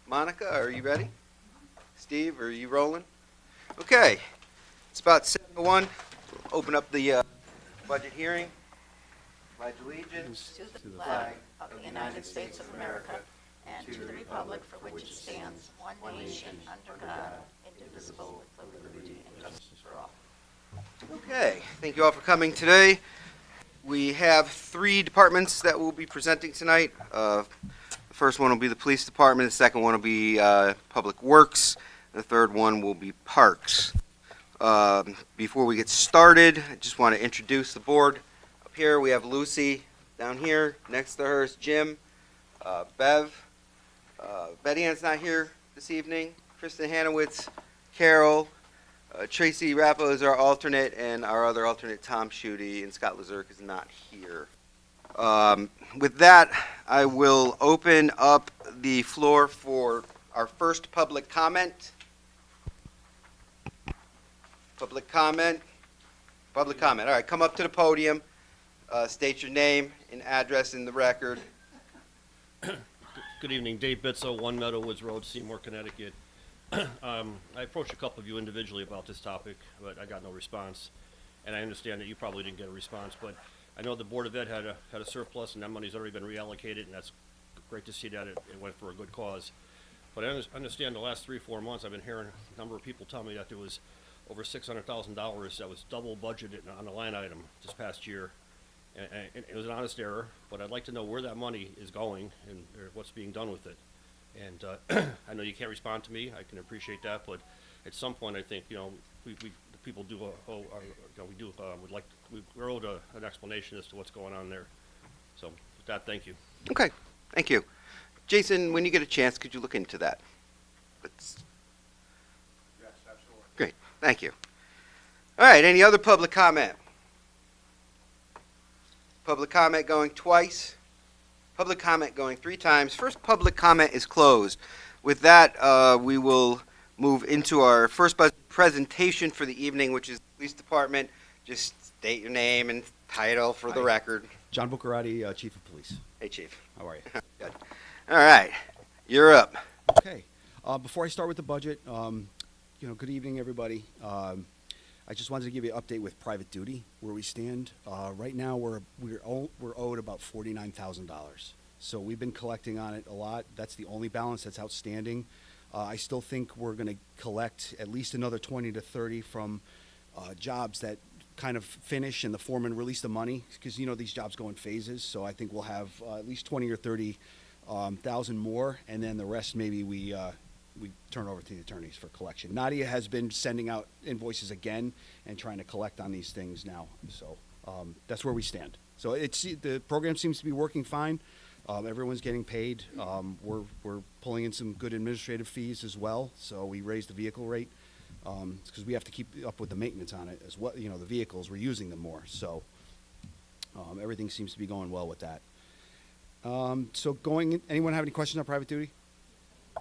Monica, are you ready? Steve, are you rolling? Okay, it's about 7:01. Open up the budget hearing. Pledge allegiance To the to the flag of the United States of America and to the republic for which it stands, one nation, under God, indivisible, with liberty and justice for all. Okay, thank you all for coming today. We have three departments that will be presenting tonight. The first one will be the police department, the second one will be public works, the third one will be parks. Before we get started, I just want to introduce the board. Up here, we have Lucy down here. Next to her is Jim, Bev. Betty Ann's not here this evening. Kristen Hanowitz, Carol, Tracy Rappo is our alternate, and our other alternate, Tom Schutte, and Scott Lazurk is not here. With that, I will open up the floor for our first public comment. Public comment. Public comment. All right, come up to the podium. State your name and address in the record. Good evening, Dave Bitzel, 1 Meadowwoods Road, Seymour, Connecticut. I approached a couple of you individually about this topic, but I got no response. And I understand that you probably didn't get a response, but I know the Board of Ed had a surplus, and that money's already been reallocated, and that's great to see that it went for a good cause. But I understand the last 3 or 4 months, I've been hearing a number of people tell me that there was over $600,000 that was double budgeted on the line item this past year. And it was an honest error, but I'd like to know where that money is going and what's being done with it. And I know you can't respond to me. I can appreciate that, but at some point, I think we the people do we're owed an explanation as to what's going on there. So with that, thank you. Okay, thank you. Jason, when you get a chance, could you look into that? Yes, absolutely. Great, thank you. All right, any other public comment? Public comment going twice. Public comment going 3 times. First public comment is closed. With that, we will move into our first presentation for the evening, which is the police department. Just state your name and title for the record. John Buccarati, Chief of Police. Hey, Chief. How are you? Good. All right, you're up. Okay. Before I start with the budget, good evening, everybody. I just wanted to give you an update with private duty, where we stand. Right now, we're owed about $49,000. So we've been collecting on it a lot. That's the only balance that's outstanding. I still think we're going to collect at least another 20 to 30 from jobs that kind of finish and the foreman release the money, because these jobs go in phases. So I think we'll have at least 20 or 30 thousand more, and then the rest maybe we turn over to the attorneys for collection. Nadia has been sending out invoices again and trying to collect on these things now. So that's where we stand. So the program seems to be working fine. Everyone's getting paid. We're pulling in some good administrative fees as well. So we raised the vehicle rate because we have to keep up with the maintenance on it as well. The vehicles, we're using them more. So everything seems to be going well with that. Anyone have any questions on private duty?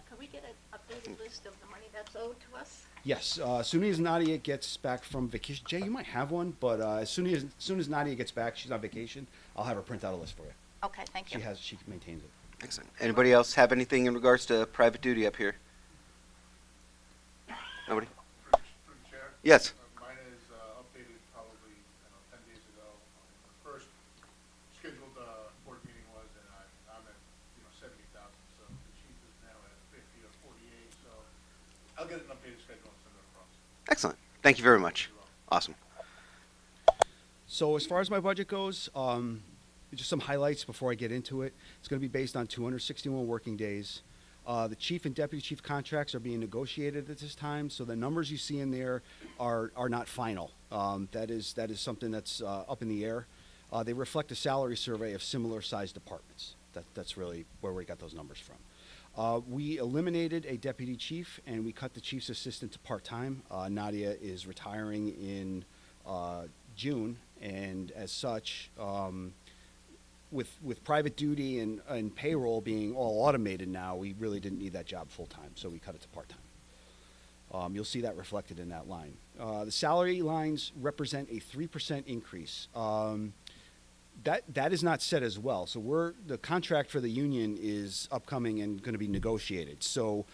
Could we get an updated list of the money that's owed to us? Yes, as soon as Nadia gets back from vacation, Jay, you might have one, but as soon as Nadia gets back, she's on vacation, I'll have her print out a list for you. Okay, thank you. She maintains it. Excellent. Anybody else have anything in regards to private duty up here? Nobody? Through the chair. Yes. Mine is updated probably 10 days ago. The first scheduled board meeting was, and I'm at 70,000. So the chief is now at 50 or 48. So I'll get an updated schedule and send it across. Excellent. Thank you very much. Awesome. So as far as my budget goes, just some highlights before I get into it. It's going to be based on 261 working days. The chief and deputy chief contracts are being negotiated at this time, so the numbers you see in there are not final. That is something that's up in the air. They reflect a salary survey of similar sized departments. That's really where we got those numbers from. We eliminated a deputy chief, and we cut the chief's assistant to part-time. Nadia is retiring in June, and as such, with private duty and payroll being all automated now, we really didn't need that job full-time, so we cut it to part-time. You'll see that reflected in that line. The salary lines represent a 3% increase. That is not set as well. So the contract for the union is upcoming and going to be negotiated. So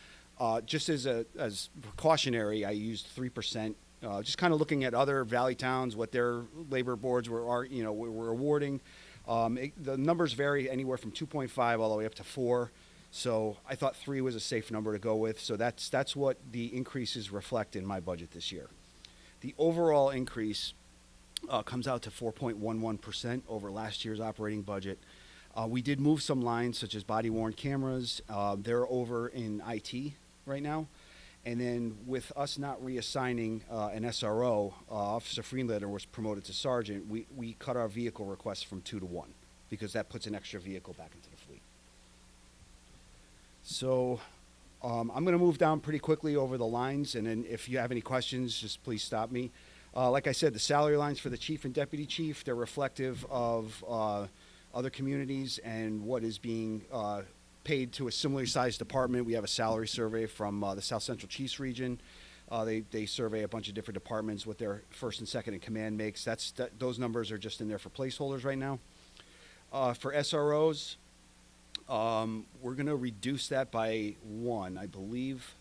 just as precautionary, I used 3%. Just kind of looking at other valley towns, what their labor boards were awarding. The numbers vary anywhere from 2.5 all the way up to 4. So I thought 3 was a safe number to go with. So that's what the increases reflect in my budget this year. The overall increase comes out to 4.11% over last year's operating budget. We did move some lines such as body-worn cameras. They're over in IT right now. And then with us not reassigning an SRO, Officer Freelander was promoted to sergeant. We cut our vehicle requests from 2 to 1 because that puts an extra vehicle back into the fleet. So I'm going to move down pretty quickly over the lines, and then if you have any questions, just please stop me. Like I said, the salary lines for the chief and deputy chief, they're reflective of other communities and what is being paid to a similarly sized department. We have a salary survey from the South Central Chiefs region. They survey a bunch of different departments, what their first and second in command makes. Those numbers are just in there for placeholders right now. For SROs, we're going to reduce that by 1, I believe.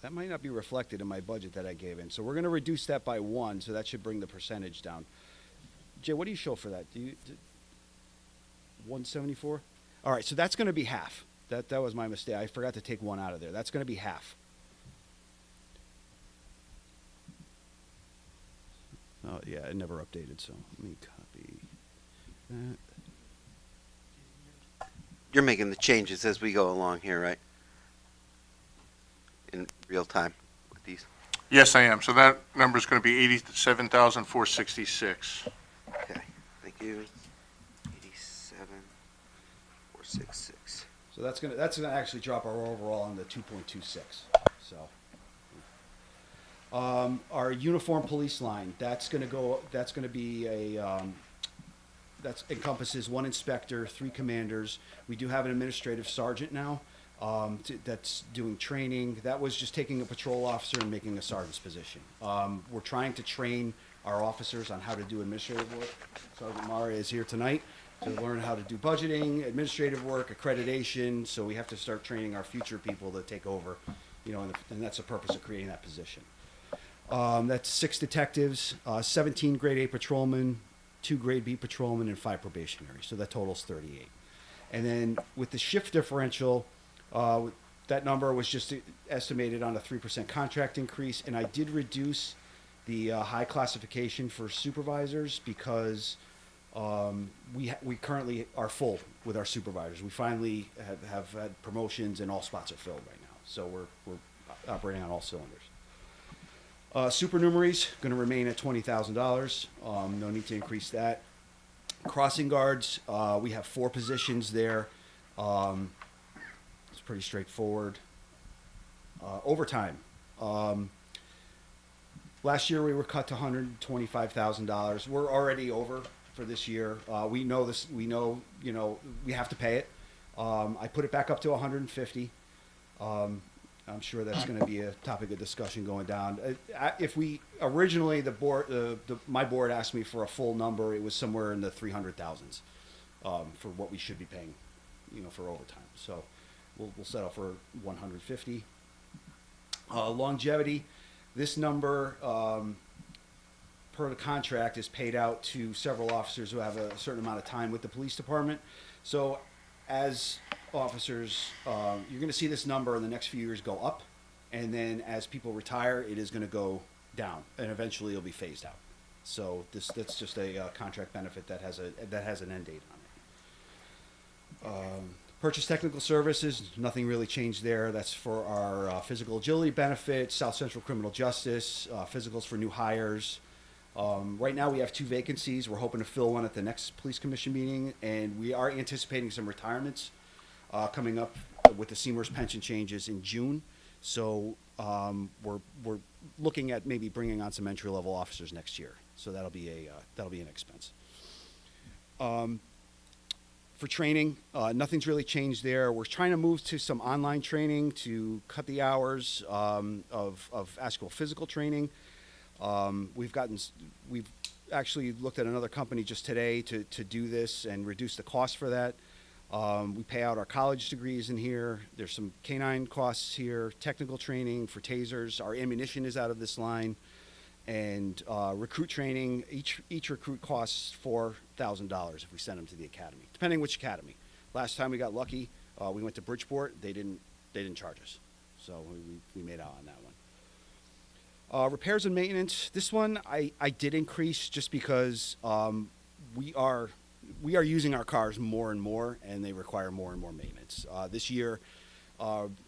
That might not be reflected in my budget that I gave in. So we're going to reduce that by 1, so that should bring the percentage down. Jay, what do you show for that? 174? All right, so that's going to be half. That was my mistake. I forgot to take 1 out of there. That's going to be half. Oh, yeah, it never updated, so let me copy that. You're making the changes as we go along here, right? In real time with these. Yes, I am. So that number is going to be 87,466. Okay, thank you. 87,466. So that's gonna actually drop our overall into 2.26. So our uniform police line, that's gonna be that encompasses 1 inspector, 3 commanders. We do have an administrative sergeant now that's doing training. That was just taking a patrol officer and making a sergeant's position. We're trying to train our officers on how to do administrative work. Sergeant Mara is here tonight to learn how to do budgeting, administrative work, accreditation. So we have to start training our future people to take over, and that's the purpose of creating that position. That's 6 detectives, 17 grade A patrolmen, 2 grade B patrolmen, and 5 probationary. So that totals 38. And then with the shift differential, that number was just estimated on a 3% contract increase. And I did reduce the high classification for supervisors because we currently are full with our supervisors. We finally have had promotions and all spots are filled right now. So we're operating on all cylinders. Supernumeraries going to remain at $20,000. No need to increase that. Crossing guards, we have 4 positions there. It's pretty straightforward. Overtime. Last year we were cut to $125,000. We're already over for this year. We know this. We know we have to pay it. I put it back up to $150. I'm sure that's going to be a topic of discussion going down. If we originally my board asked me for a full number, it was somewhere in the 300,000s for what we should be paying, for overtime. So we'll settle for 150. Longevity, this number per the contract is paid out to several officers who have a certain amount of time with the police department. So as officers, you're going to see this number in the next few years go up, and then as people retire, it is going to go down, and eventually it'll be phased out. So that's just a contract benefit that has an end date on it. Purchase technical services, nothing really changed there. That's for our physical agility benefits, South Central Criminal Justice, physicals for new hires. Right now we have 2 vacancies. We're hoping to fill one at the next police commission meeting, and we are anticipating some retirements coming up with the Seymour's pension changes in June. So we're looking at maybe bringing on some entry level officers next year. So that'll be an expense. For training, nothing's really changed there. We're trying to move to some online training to cut the hours of actual physical training. actually looked at another company just today to do this and reduce the cost for that. We pay out our college degrees in here. There's some canine costs here, technical training for tasers. Our ammunition is out of this line. And recruit training, each recruit costs $4,000 if we send them to the academy, depending which academy. Last time we got lucky, we went to Bridgeport. They didn't charge us, so we made out on that one. Repairs and maintenance. This one I did increase just because we are using our cars more and more, and they require more and more maintenance. This year,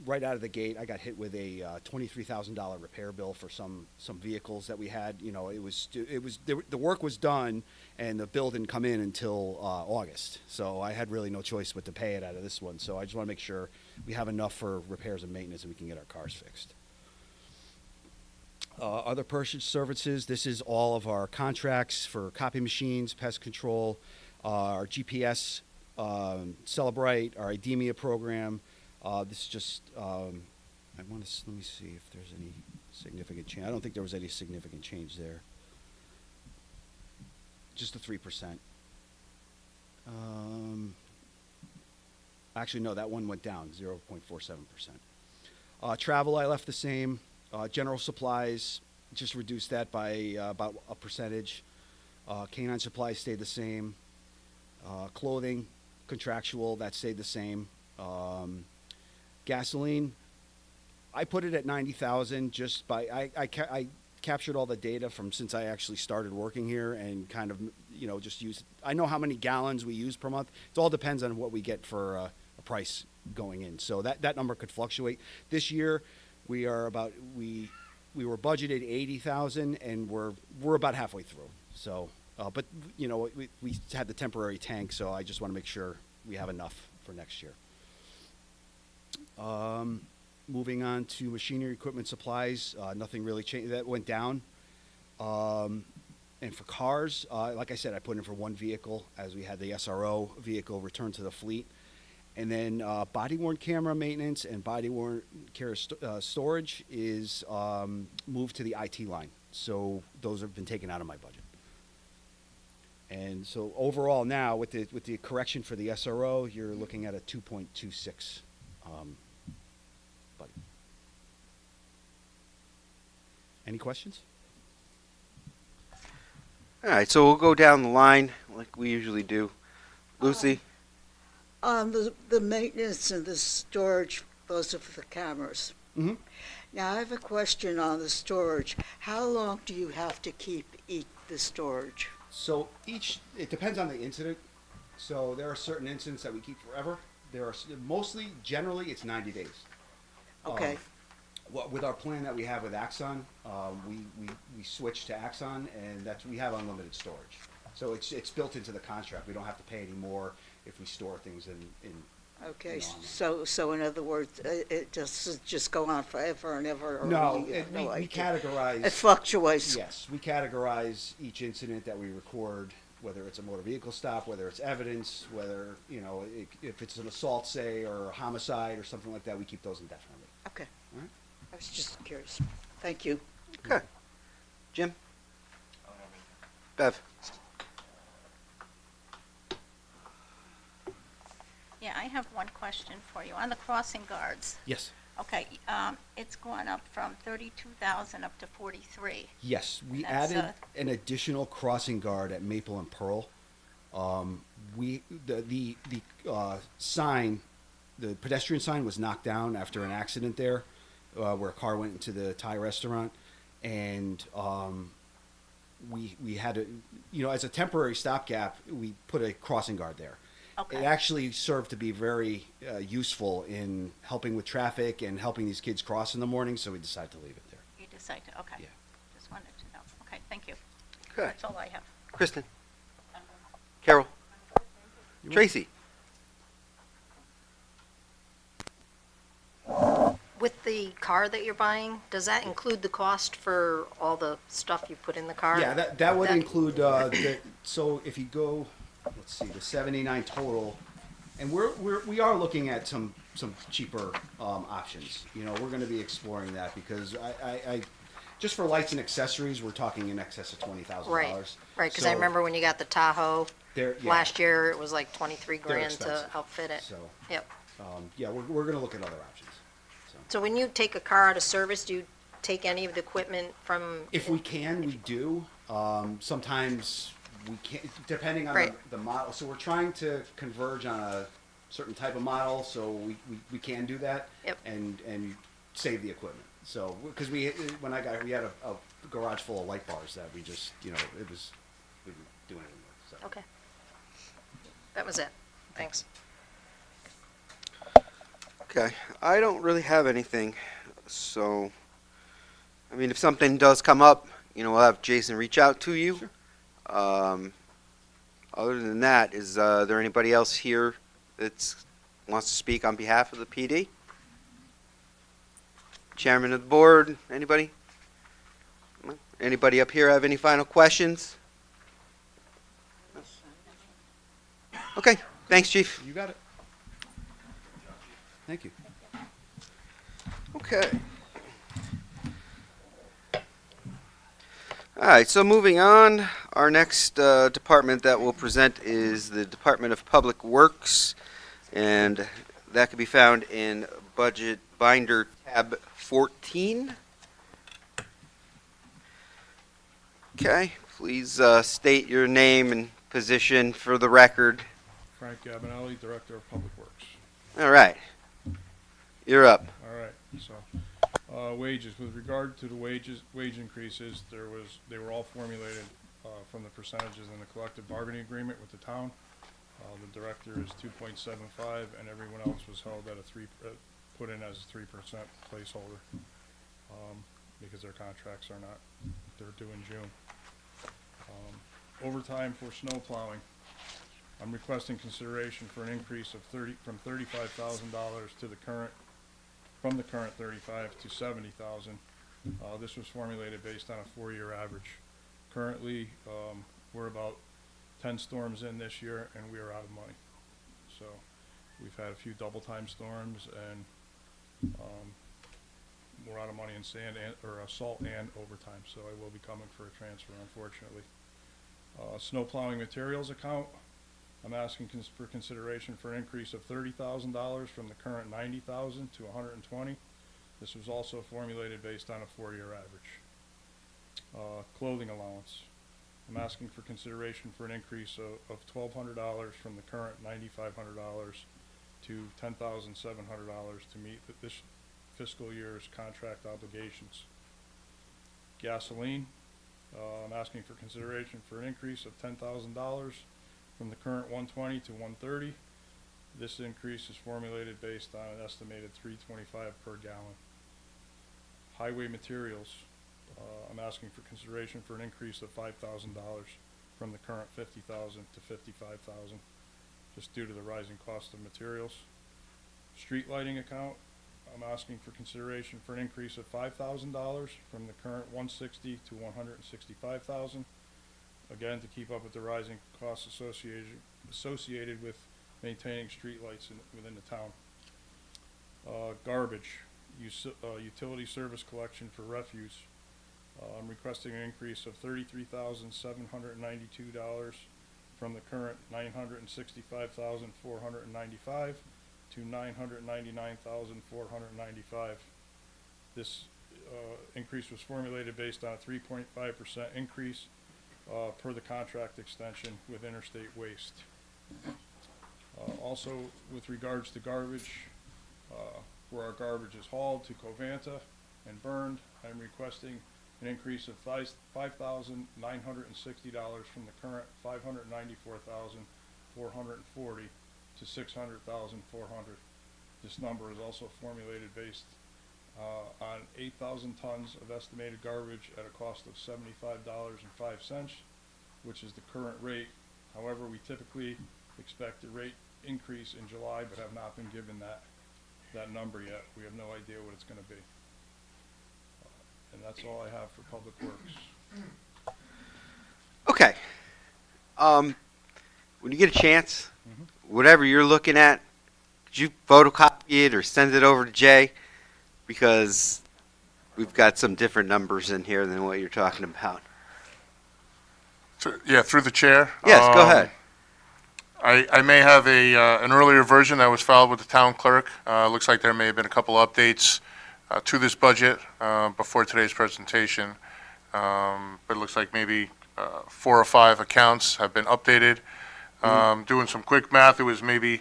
right out of the gate, I got hit with a $23,000 repair bill for some vehicles that we had. You know, the work was done, and the bill didn't come in until August. So I had really no choice but to pay it out of this one. So I just want to make sure we have enough for repairs and maintenance, and we can get our cars fixed. Other purchase services. This is all of our contracts for copy machines, pest control, our GPS, Celebrite, our IDEMIA program. This is just, let me see if there's any significant change. I don't think there was any significant change there. Just the 3%. Actually, no, that one went down, 0.47%. Travel, I left the same. General supplies, just reduced that by about a percentage. Canine supplies stayed the same. Clothing, contractual, that stayed the same. Gasoline, I put it at 90,000 just by, I captured all the data from since I actually started working here and kind of, you know, just used, I know how many gallons we use per month. It all depends on what we get for a price going in. So that number could fluctuate. This year, we were budgeted 80,000 and we're about halfway through. So, but you know, we had the temporary tank, so I just want to make sure we have enough for next year. Moving on to machinery, equipment, supplies, nothing really changed. That went down. And for cars, like I said, I put in for one vehicle as we had the SRO vehicle return to the fleet. And then body-worn camera maintenance and body-worn camera storage is moved to the IT line. So those have been taken out of my budget. And so overall now, with the correction for the SRO, you're looking at a 2.26 budget. Any questions? All right, so we'll go down the line like we usually do. Lucy? The maintenance and the storage, those are for the cameras. Mm-hmm. Now, I have a question on the storage. How long do you have to keep the storage? So it depends on the incident. So there are certain incidents that we keep forever. There are generally it's 90 days. Okay. With our plan that we have with Axon, we switched to Axon, and we have unlimited storage. So it's built into the contract. We don't have to pay any more if we store things in. Okay, online. so in other words, it just go on forever and ever? Or No, no we idea? categorize. It fluctuates? Yes, we categorize each incident that we record, whether it's a motor vehicle stop, whether it's evidence, whether, you know, if it's an assault, say, or a homicide or something like that, we keep those indefinitely. Okay. All right. I was just curious. Thank you. Okay. Jim? Bev? Yeah, I have one question for you. On the crossing guards, Yes. okay, it's gone up from 32,000 up to 43. Yes, we That's, added an additional crossing guard at Maple and Pearl. The sign, the pedestrian sign was knocked down after an accident there, where a car went into the Thai restaurant, and we had to, you know, as a temporary stopgap, we put a crossing guard there. Okay. It actually served to be very useful in helping with traffic and helping these kids cross in the morning, so we decided to leave it there. You decide to, okay. Yeah. Just wanted to know. Okay, thank you. Okay. That's all I have. Kristen? Carol? Tracy? With the car that you're buying, does that include the cost for all the stuff you put in the car? Yeah, that would include, so if you go, let's see, the 79 total, and we are looking at some cheaper options. You know, we're going to be exploring that because Just for lights and accessories, we're talking in excess of $20,000. Right, right, because I remember when you got the Tahoe Yeah. last year, it was like 23 They're grand to expensive. outfit it. So, Yep. yeah, we're gonna look at other options. So when you take a car out of service, do you take any of the equipment from? If we can, we do. Sometimes we can't, depending on Right. the model. So we're trying to converge on a certain type of model, so we can do that. Yep. And save the equipment. So, because we had a garage full of light bars that we just, we were doing it with, so. Okay. That was it. Thanks. Okay, I don't really have anything, so, I mean, if something does come up, we'll have Jason reach out to you. Sure. Other than that, is there anybody else here that wants to speak on behalf of the PD? Chairman of the board, anybody? Anybody up here have any final questions? Okay, thanks, chief. You got it. Thank you. Okay. All right, so moving on, our next department that we'll present is the Department of Public Works, and that can be found in Budget Binder tab 14. Okay, please state your name and position for the record. Frank Gabinelli, Director of Public Works. All right, you're up. All right, so, wages, with regard to the wage increases, they were all formulated, from the percentages in the collective bargaining agreement with the town. The director is 2.75, and everyone else was held at put in as a 3% placeholder, because their contracts are not, they're due in June. Overtime for snow plowing, I'm requesting consideration for an increase of from $35,000 to from the current 35 to 70,000. This was formulated based on a 4-year average. Currently, we're about 10 storms in this year, and we are out of money. So we've had a few double time storms, and we're out of money in sand or salt and overtime. So I will be coming for a transfer, unfortunately. Snow plowing materials account, I'm asking for consideration for an increase of $30,000 from the current $90,000 to $120,000. This was also formulated based on a 4-year average. Clothing allowance, I'm asking for consideration for an increase of $1,200 from the current $9,500 to $10,700 to meet this fiscal year's contract obligations. Gasoline, I'm asking for consideration for an increase of $10,000 from the current $120 to $130. This increase is formulated based on an estimated $3.25 per gallon. Highway materials, I'm asking for consideration for an increase of $5,000 from the current $50,000 to $55,000, just due to the rising cost of materials. Street lighting account, I'm asking for consideration for an increase of $5,000 from the current $160,000 to $165,000. Again, to keep up with the rising costs associated with maintaining streetlights within the town. Garbage, utility service collection for refuse. I'm requesting an increase of $33,792 from the current $965,495 to $999,495. This increase was formulated based on a 3.5% increase per the contract extension with Interstate Waste. Also, with regards to garbage, where our garbage is hauled to Covanta and burned, I'm requesting an increase of $5,960 from the current $594,440 to $600,400. This number is also formulated based on 8,000 tons of estimated garbage at a cost of $75.05, which is the current rate. However, we typically expect a rate increase in July, but have not been given that number yet. We have no idea what it's going to be. And that's all I have for Public Works. Okay. When you get a chance, whatever you're looking at, could you photocopy it or send it over to Jay? Because we've got some different numbers in here than what you're talking about. Yeah, through the chair. Yes, go ahead. I may have an earlier version that was filed with the town clerk. Looks like there may have been a couple updates to this budget before today's presentation. But it looks like maybe 4 or 5 accounts have been updated. Doing some quick math, it was maybe,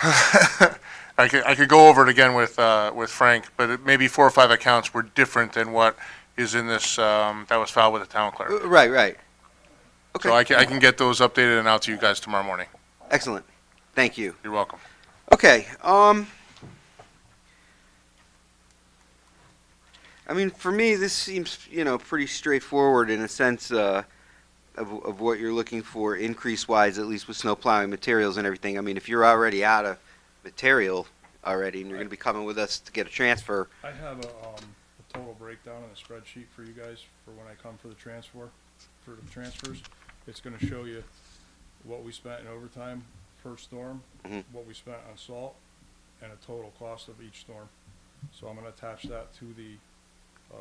I could go over it again with Frank, but it maybe 4 or 5 accounts were different than what is in this, that was filed with the town clerk. Right. Okay. So I can get those updated and out to you guys tomorrow morning. Excellent. Thank you. You're welcome. Okay, I mean, for me, this seems, pretty straightforward in a sense of what you're looking for increase-wise, at least with snow plowing materials and everything. I mean, if you're already out of material already and you're going to be coming with us to get a transfer, I have a total breakdown in a spreadsheet for you guys for when I come for the transfers. It's gonna show you what we spent in overtime per storm, Mhm. what we spent on salt, and a total cost of each storm. So I'm gonna attach that to the,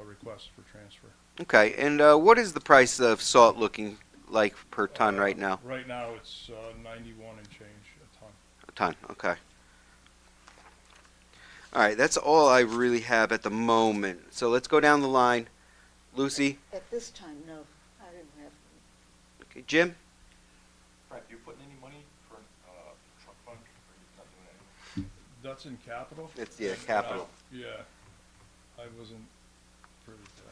request for transfer. okay, and what is the price of salt looking like per ton right now? Right now, it's, 91 and change a ton. A ton, okay. All right, that's all I really have at the moment. So let's go down the line. Lucy, At this time, no, I didn't have. okay, Jim, Frank, you putting any money for, truck fund, or you not doing anything? That's in capital? It's, yeah, And capital. Yeah, I wasn't privy to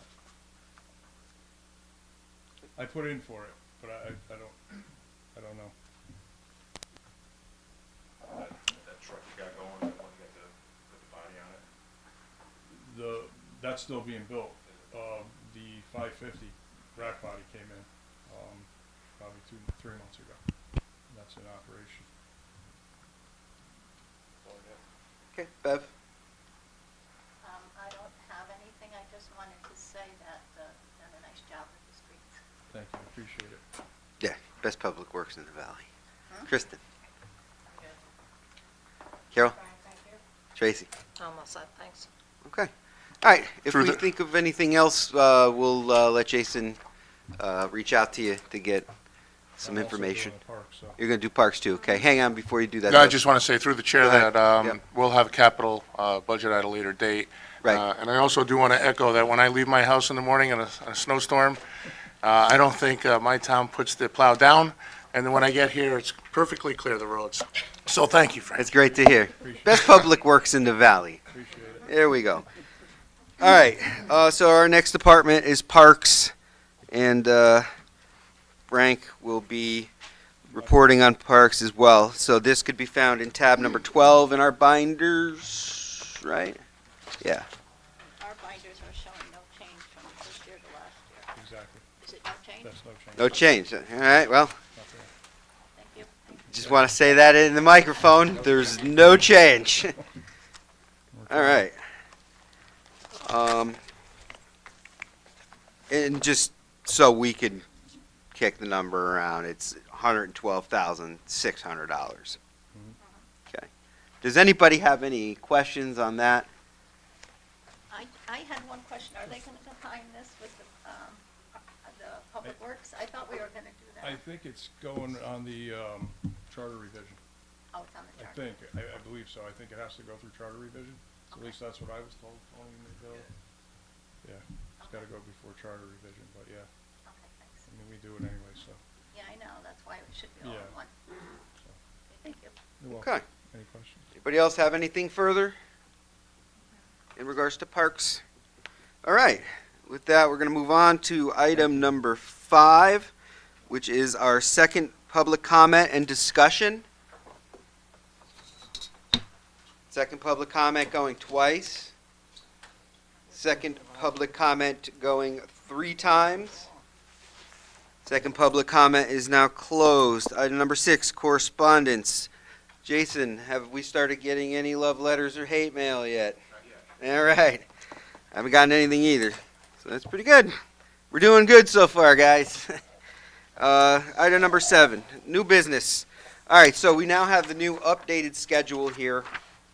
that. I put in for it, but I don't know. That truck you got going, that one you got to put the body on it? That's still being built. The 550 rack body came in, probably 3 months ago. That's in operation. okay, Bev, I don't have anything, I just wanted to say that, done a nice job with the streets. Thank you, appreciate it. yeah, best public works in the valley. Kristen, Carol, Tracy, Almost said, thanks. okay. All right, if Through we the- think of anything else, we'll let Jason reach out to you to get some I'm also doing information. the park, so. You're going to do parks too, okay? Hang on before you do that. No, I though. just want to say through the chair Go ahead. that Yep. we'll have a capital budget at a later date. Right. And I also do want to echo that when I leave my house in the morning in a snowstorm, I don't think my town puts the plow down, and then when I get here, it's perfectly clear, the roads. So thank you, Frank. That's great to hear. Best public works in the valley. Appreciate it. There we go. All right, so our next department is parks, and Frank will be reporting on parks as well. So this could be found in tab number 12 in our binders, right? Yeah. Our binders are showing no change from this year to last year. Exactly. Is it no change? That's no change. No change. All right, well, Nothing. Thank you. just want to say that in the microphone. There's no change. All right. And just so we can kick the number around, it's $112,600. Okay. Does anybody have any questions on that? I had one question, are they gonna combine this with the Public Works? I thought we were gonna do I that. think it's going on the, charter revision. Oh, it's on the I chart. think, I believe so. I think it has to go through charter revision. At least that's what I was told, Tony, Miguel. Yeah, it's gotta go before charter revision, but yeah, Okay, thanks. I mean, we do it anyway, so. Yeah, I know, that's why it should be all in Yeah. one. Okay, thank you. You're welcome. Okay. Any questions? Anybody else have anything further in regards to parks? All right. With that, we're going to move on to item number 5, which is our second public comment and discussion. Second public comment going twice. Second public comment going 3 times. Second public comment is now closed. Item number 6, correspondence. Jason, have we started getting any love letters or hate mail yet? Not yet. All right. I haven't gotten anything either. So that's pretty good. We're doing good so far, guys. Item number 7, new business. All right, so we now have the new updated schedule here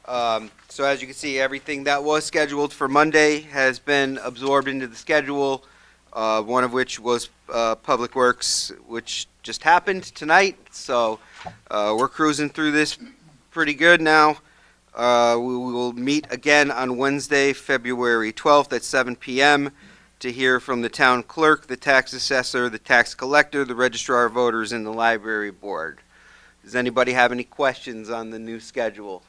So as you can see, everything that was scheduled for Monday has been absorbed into the schedule, one of which was Public Works, which just happened tonight. So we're cruising through this pretty good now. We will meet again on Wednesday, February 12th at 7 p.m. to hear from the town clerk, the tax assessor, the tax collector, the registrar of voters, and the library board. Does anybody have any questions on the new schedule?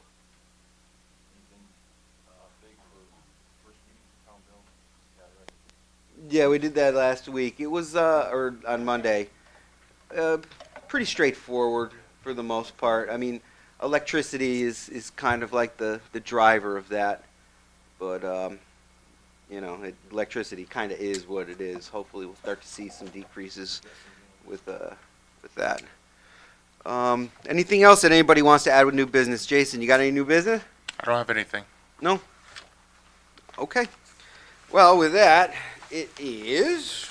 Yeah, we did that last week. It was, or on Monday. Pretty straightforward for the most part. I mean, electricity is kind of like the driver of that. But, electricity kind of is what it is. Hopefully we'll start to see some decreases with that. Anything else that anybody wants to add with new business? Jason, you got any new business? I don't have anything. No? Okay. Well, with that, it is,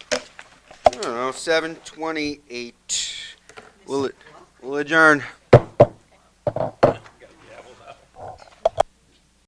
I don't know, 7:28. We'll adjourn.